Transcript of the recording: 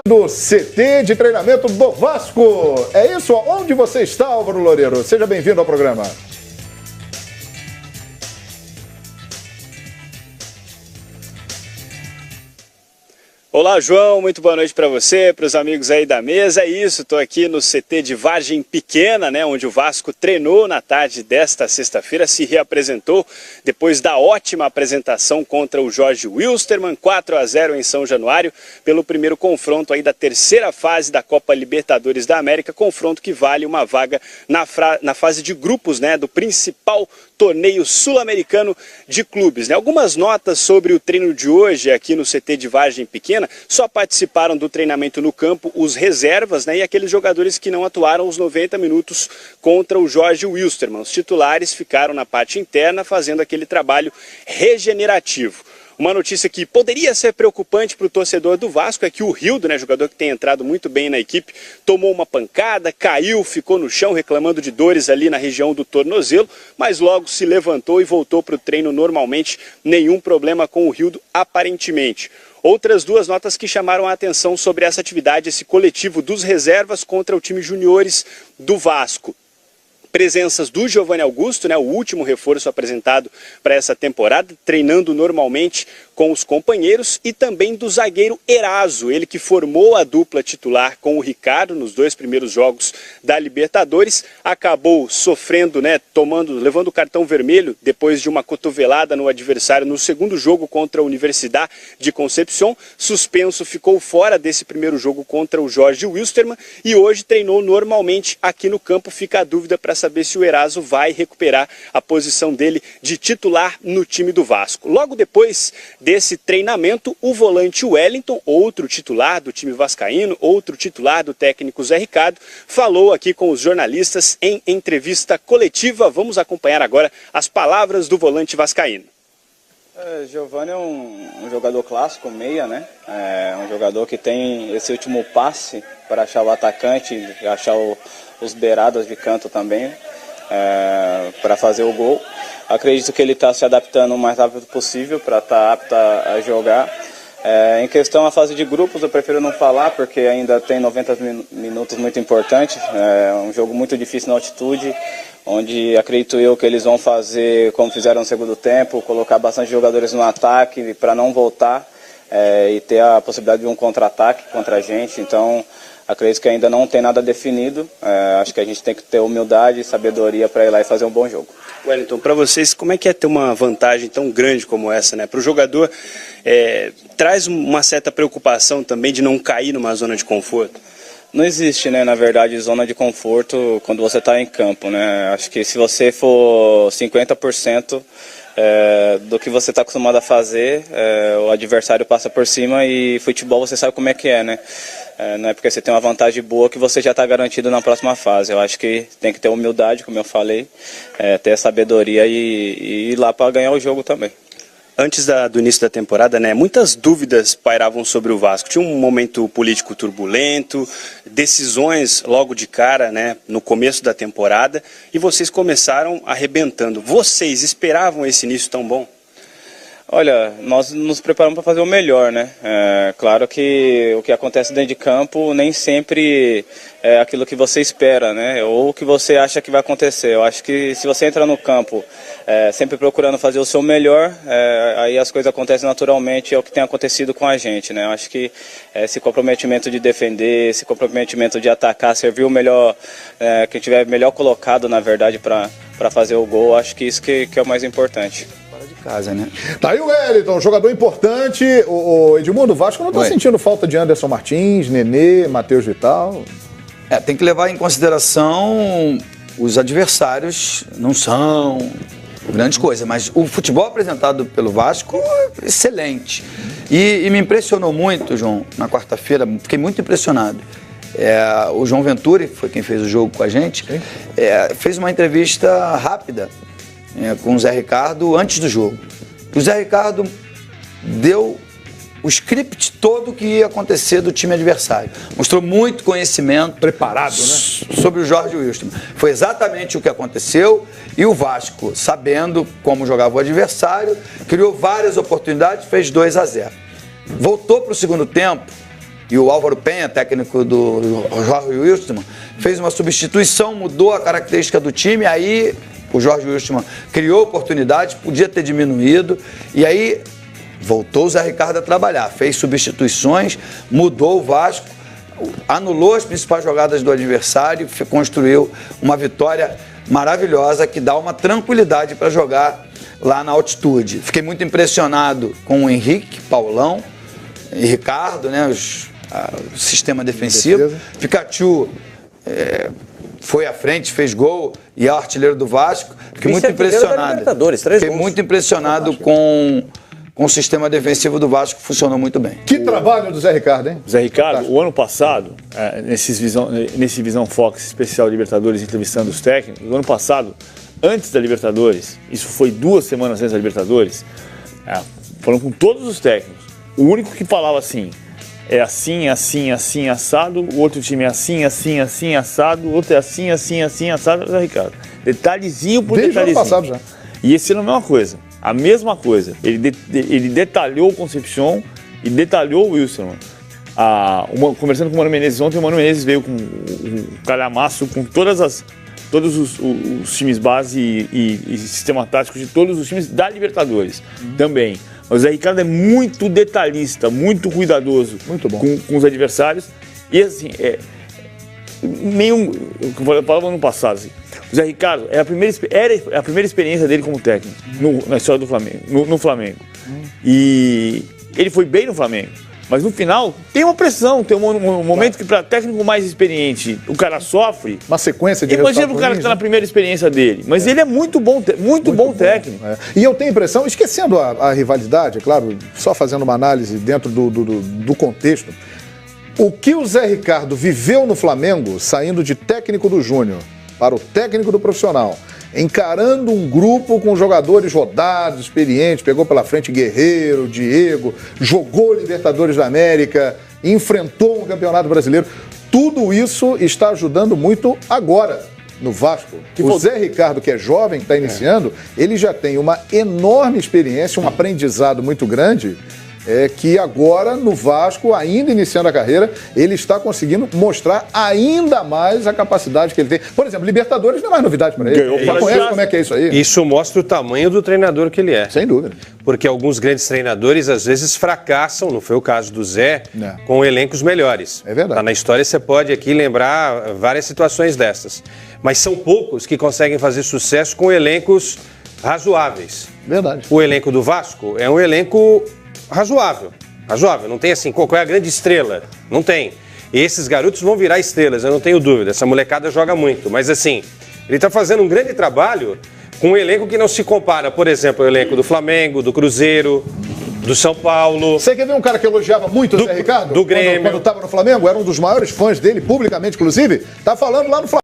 Do CT de treinamento do Vasco. É isso? Onde você está, Álvaro Loureiro? Seja bem-vindo ao programa. Olá, João, muito boa noite para você, para os amigos aí da mesa. É isso, estou aqui no CT de Vargem Pequena, onde o Vasco treinou na tarde desta sexta-feira, se reapresentou depois da ótima apresentação contra o Jorge Wilstermann, 4-0 em São Januário, pelo primeiro confronto aí da terceira fase da Copa Libertadores da América, confronto que vale uma vaga na fase de grupos, do principal torneio sul-americano de clubes. Algumas notas sobre o treino de hoje aqui no CT de Vargem Pequena. Só participaram do treinamento no campo os reservas, e aqueles jogadores que não atuaram os 90 minutos contra o Jorge Wilstermann. Os titulares ficaram na parte interna fazendo aquele trabalho regenerativo. Uma notícia que poderia ser preocupante para o torcedor do Vasco é que o Rildo, jogador que tem entrado muito bem na equipe, tomou uma pancada, caiu, ficou no chão reclamando de dores ali na região do tornozelo, mas logo se levantou e voltou para o treino normalmente, nenhum problema com o Rildo aparentemente. Outras duas notas que chamaram a atenção sobre essa atividade, esse coletivo dos reservas contra o time juniores do Vasco. Presenças do Giovanni Augusto, o último reforço apresentado para essa temporada, treinando normalmente com os companheiros, e também do zagueiro Eraso, ele que formou a dupla titular com o Ricardo nos dois primeiros jogos da Libertadores, acabou sofrendo, levando o cartão vermelho depois de uma cotovelada no adversário no segundo jogo contra a Universidade de Concepción, suspenso, ficou fora desse primeiro jogo contra o Jorge Wilstermann e hoje treinou normalmente aqui no campo. Fica a dúvida para saber se o Eraso vai recuperar a posição dele de titular no time do Vasco. Logo depois desse treinamento, o volante Wellington, outro titular do time vascaíno, outro titular do técnico Zé Ricardo, falou aqui com os jornalistas em entrevista coletiva. Vamos acompanhar agora as palavras do volante vascaíno. Giovanni é um jogador clássico, meia, É um jogador que tem esse último passe para achar o atacante, achar os beiradas de canto também, para fazer o gol. Acredito que ele está se adaptando o mais rápido possível para estar apto a jogar. Em questão à fase de grupos, eu prefiro não falar, porque ainda tem 90 minutos muito importantes. É um jogo muito difícil na altitude, onde acredito eu que eles vão fazer como fizeram no segundo tempo, colocar bastante jogadores no ataque para não voltar e ter a possibilidade de um contra-ataque contra a gente. Então, acredito que ainda não tem nada definido. Acho que a gente tem que ter humildade e sabedoria para ir lá e fazer um bom jogo. Wellington, para vocês, como é que é ter uma vantagem tão grande como essa, Para o jogador, traz uma certa preocupação também de não cair numa zona de conforto? Não existe, na verdade, zona de conforto quando você está em campo, Acho que se você for 50% do que você está acostumado a fazer, o adversário passa por cima, e futebol você sabe como é que é, não é porque você tem uma vantagem boa que você já está garantido na próxima fase. Eu acho que tem que ter humildade, como eu falei, ter sabedoria e ir lá para ganhar o jogo também. Antes do início da temporada, muitas dúvidas pairavam sobre o Vasco. Tinha um momento político turbulento, decisões logo de cara, no começo da temporada, e vocês começaram arrebentando. Vocês esperavam esse início tão bom? Olha, nós nos preparamos para fazer o melhor, Claro que o que acontece dentro de campo nem sempre é aquilo que você espera, Ou o que você acha que vai acontecer. Eu acho que se você entra no campo sempre procurando fazer o seu melhor, aí as coisas acontecem naturalmente, é o que tem acontecido com a gente, Eu acho que esse comprometimento de defender, esse comprometimento de atacar, servir o melhor, quem tiver melhor colocado, na verdade, para fazer o gol, acho que isso que é o mais importante. Casa, Tá aí o Wellington, jogador importante. O Edmundo, Vasco não tá sentindo falta de Anderson Martins, Nenê, Matheus Vital? Tem que levar em consideração os adversários, não são grandes coisas, mas o futebol apresentado pelo Vasco é excelente. E me impressionou muito, João, na quarta-feira, fiquei muito impressionado. O João Venturi, foi quem fez o jogo com a gente, fez uma entrevista rápida com o Zé Ricardo antes do jogo. O Zé Ricardo deu o script todo que ia acontecer do time adversário. Mostrou muito conhecimento. Preparado, sobre o Jorge Wilstermann. Foi exatamente o que aconteceu, e o Vasco, sabendo como jogava o adversário, criou várias oportunidades, fez 2-0. Voltou para o segundo tempo e o Álvaro Penha, técnico do Jorge Wilstermann, fez uma substituição, mudou a característica do time, aí o Jorge Wilstermann criou oportunidades, podia ter diminuído, e aí voltou o Zé Ricardo a trabalhar, fez substituições, mudou o Vasco, anulou as principais jogadas do adversário, construiu uma vitória maravilhosa que dá uma tranquilidade para jogar lá na altitude. Fiquei muito impressionado com o Henrique, Paulão e Ricardo, né, o sistema defensivo. Pikachu foi à frente, fez gol e é o artilheiro do Vasco. Fiquei muito impressionado. Fiquei muito impressionado com o sistema defensivo do Vasco, funcionou muito bem. Que trabalho do Zé Ricardo, hein? Zé Ricardo, o ano passado, nesse Visão Fox especial Libertadores, entrevistando os técnicos, o ano passado, antes da Libertadores, isso foi 2 semanas antes da Libertadores, falando com todos os técnicos, o único que falava assim, é assim, assim, assim, assado, o outro time é assim, assim, assim, assado, o outro é assim, assim, assim, assado, Zé Ricardo. Detalhezinho por Desde detalhezinho. Desde o ano passado já. E esse ano a mesma coisa. Ele detalhou o Concepción e detalhou o Wilstermann. Conversando com o Mano Menezes ontem, o Mano Menezes veio com um calhamaço com todos os times base e sistema tático de todos os times da Libertadores também. Mas o Zé Ricardo é muito detalhista, muito cuidadoso muito bom. Com os adversários. E assim, eu falava no ano passado, assim, o Zé Ricardo era a primeira experiência dele como técnico na história do Flamengo, no Flamengo. E ele foi bem no Flamengo. Mas no final tem uma pressão, tem um momento que para técnico mais experiente o cara sofre. Uma sequência de Imagina o cara que está na primeira experiência dele. Mas ele é muito bom técnico. E eu tenho a impressão, esquecendo a rivalidade, é claro, só fazendo uma análise dentro do contexto, o que o Zé Ricardo viveu no Flamengo, saindo de técnico do Júnior para o técnico do profissional, encarando um grupo com jogadores rodados, experientes, pegou pela frente Guerreiro, Diego, jogou Libertadores da América, enfrentou um campeonato brasileiro. Tudo isso está ajudando muito agora no Vasco. O Zé Ricardo, que é jovem, que está iniciando, ele já tem uma enorme experiência, um aprendizado muito grande, que agora no Vasco, ainda iniciando a carreira, ele está conseguindo mostrar ainda mais a capacidade que ele tem. Por exemplo, Libertadores não é mais novidade para ele. Ele conhece como é que é isso aí. Isso mostra o tamanho do treinador que ele é. Sem dúvida. Porque alguns grandes treinadores às vezes fracassam, não foi o caso do Zé, com elencos melhores. É verdade. Tá na história, você pode aqui lembrar várias situações dessas. Mas são poucos que conseguem fazer sucesso com elencos razoáveis. Verdade. O elenco do Vasco é um elenco razoável, não tem assim, qual é a grande estrela? Não tem. E esses garotos vão virar estrelas, eu não tenho dúvida, essa molecada joga muito, mas assim, ele está fazendo um grande trabalho com um elenco que não se compara, por exemplo, o elenco do Flamengo, do Cruzeiro, do São Paulo. Você quer ver um cara que elogiava muito o Zé Ricardo? Do Grêmio. Quando estava no Flamengo, era um dos maiores fãs dele, publicamente inclusive, tá falando lá no Flamengo.